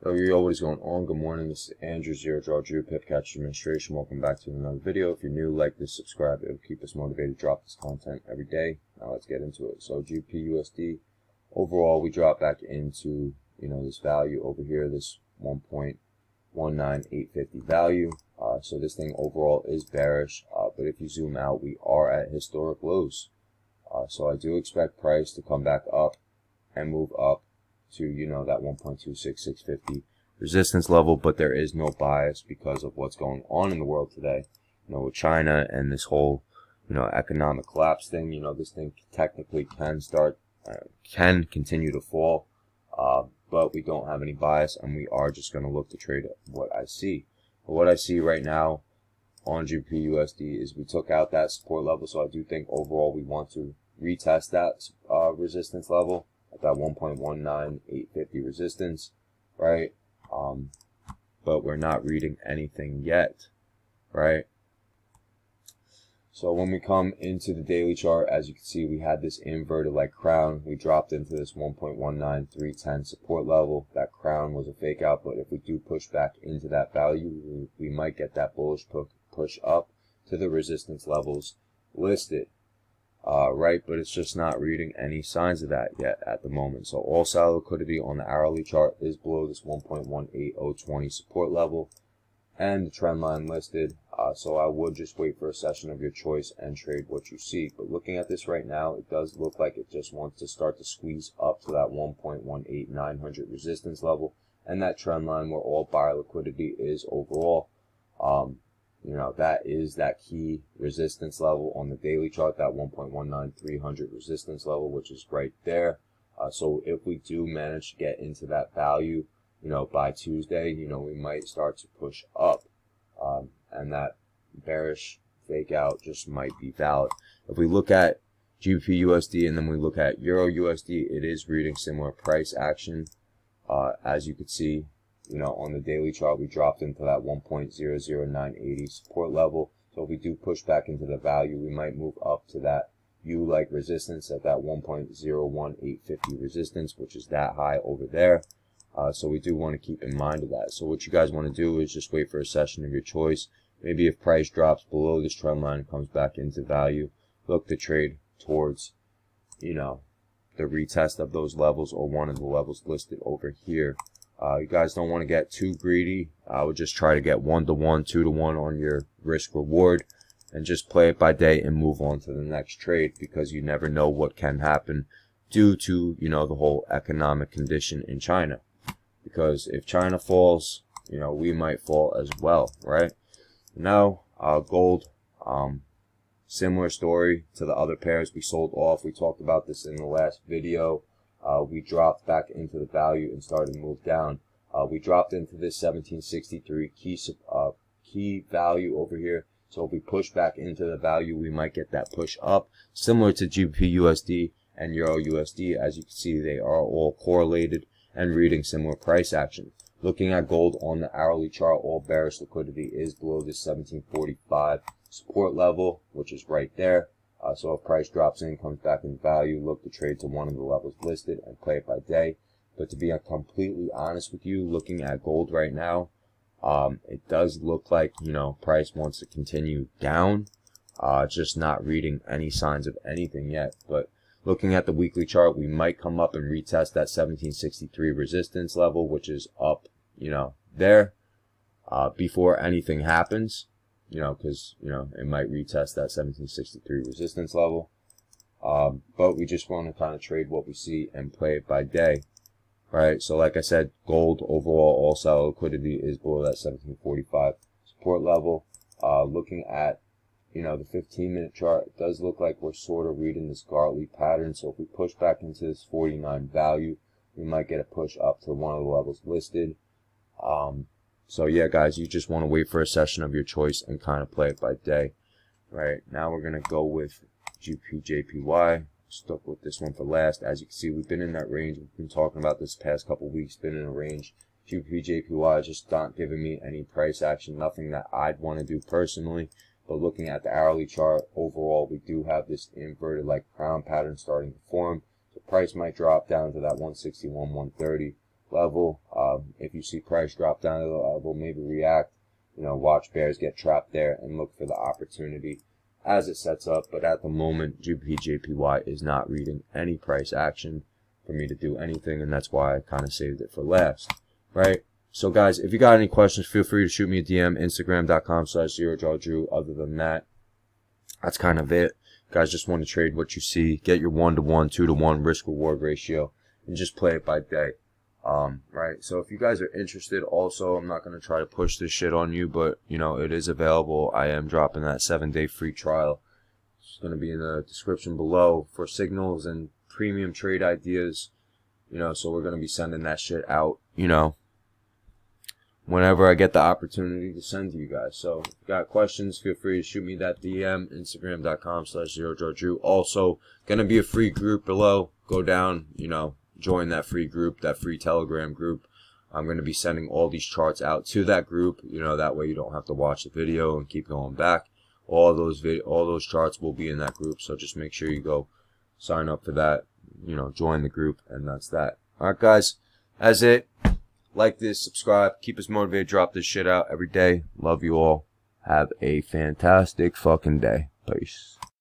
Yo, what is going on? Good morning. This is Andrew, ZERODRAWDREW, Pip Catch Administration. Welcome back to another video. If you're new, like this, subscribe. It'll keep us motivated to drop this content every day. Now let's get into it. So GBP/USD, overall, we dropped back into, this value over here, this 1.19850 value. So this thing overall is bearish, but if you zoom out, we are at historic lows. So I do expect price to come back up and move up to that 1.26650 resistance level, but there is no bias because of what's going on in the world today, with China and this whole economic collapse thing. This thing technically can continue to fall, but we don't have any bias, and we are just going to look to trade what I see. But what I see right now on GBP/USD is we took out that support level, so I do think overall we want to retest that resistance level at that 1.19850 resistance, right? But we're not reading anything yet, right? So when we come into the daily chart, as you can see, we had this inverted like crown. We dropped into this 1.19310 support level. That crown was a fake out, but if we do push back into that value, we might get that bullish push up to the resistance levels listed. Right, but it's just not reading any signs of that yet at the moment. So all solid liquidity on the hourly chart is below this 1.18020 support level and the trend line listed. So I would just wait for a session of your choice and trade what you see. But looking at this right now, it does look like it just wants to start to squeeze up to that 1.18900 resistance level and that trend line where all buyer liquidity is overall. That is that key resistance level on the daily chart, that 1.19300 resistance level, which is right there. So if we do manage to get into that value, by Tuesday, we might start to push up, and that bearish fake out just might be valid. If we look at GBP/USD and then we look at EUR/USD, it is reading similar price action. As you can see, on the daily chart, we dropped into that 1.00980 support level. So if we do push back into the value, we might move up to that U-like resistance at that 1.01850 resistance, which is that high over there. So we do want to keep in mind of that. So what you guys want to do is just wait for a session of your choice. Maybe if price drops below this trend line and comes back into value, look to trade towards, the retest of those levels or one of the levels listed over here. You guys don't want to get too greedy. I would just try to get 1-to-1, 2-to-1 on your risk reward and just play it by day and move on to the next trade, because you never know what can happen due to, the whole economic condition in China. Because if China falls, we might fall as well, right? Now, gold, similar story to the other pairs we sold off. We talked about this in the last video. We dropped back into the value and started to move down. We dropped into this 1763 key value over here. So if we push back into the value, we might get that push up, similar to GBP/USD and EUR/USD. As you can see, they are all correlated and reading similar price action. Looking at gold on the hourly chart, all bearish liquidity is below this 1745 support level, which is right there. So if price drops in, comes back in value, look to trade to one of the levels listed and play it by day. But to be completely honest with you, looking at gold right now, it does look like, price wants to continue down. Just not reading any signs of anything yet. But looking at the weekly chart, we might come up and retest that 1763 resistance level, which is up, there, before anything happens. Because, it might retest that 1763 resistance level. But we just want to kind of trade what we see and play it by day, right? So like I said, gold overall, all solid liquidity is below that 1745 support level. Looking at, the 15-minute chart, it does look like we're sort of reading this Gartley pattern. So if we push back into this 49 value, we might get a push up to one of the levels listed. So yeah, guys, you just want to wait for a session of your choice and kind of play it by day. Right, now we're going to go with GBP/JPY. Stuck with this one for last. As you can see, we've been in that range. We've been talking about this past couple weeks, been in a range. GBP/JPY just not giving me any price action, nothing that I'd want to do personally. But looking at the hourly chart, overall, we do have this inverted like crown pattern starting to form. So price might drop down to that 161, 130. level. If you see price drop down to the level, maybe react. Watch bears get trapped there and look for the opportunity as it sets up. But at the moment, GBP/JPY is not reading any price action for me to do anything, and that's why I kind of saved it for last, right? So guys, if you got any questions, feel free to shoot me a DM, Instagram.com/ZeroDrawDrew. Other than that, that's kind of it. Guys, just want to trade what you see, get your 1-to-1, 2-to-1 risk reward ratio, and just play it by day. Right, so if you guys are interested, also, I'm not going to try to push this shit on you, but it is available. I am dropping that 7-day free trial. It's going to be in the description below for signals and premium trade ideas. So we're going to be sending that shit out, whenever I get the opportunity to send to you guys. So if you got questions, feel free to shoot me that DM, Instagram.com/ZeroDrawDrew. Also, going to be a free group below. Go down, join that free group, that free Telegram group. I'm going to be sending all these charts out to that group. That way you don't have to watch the video and keep going back. All those charts will be in that group. So just make sure you go sign up for that. Join the group, and that's that. All right, guys, that's it. Like this, subscribe, keep us motivated, drop this shit out every day. Love you all. Have a fantastic fucking day. Peace.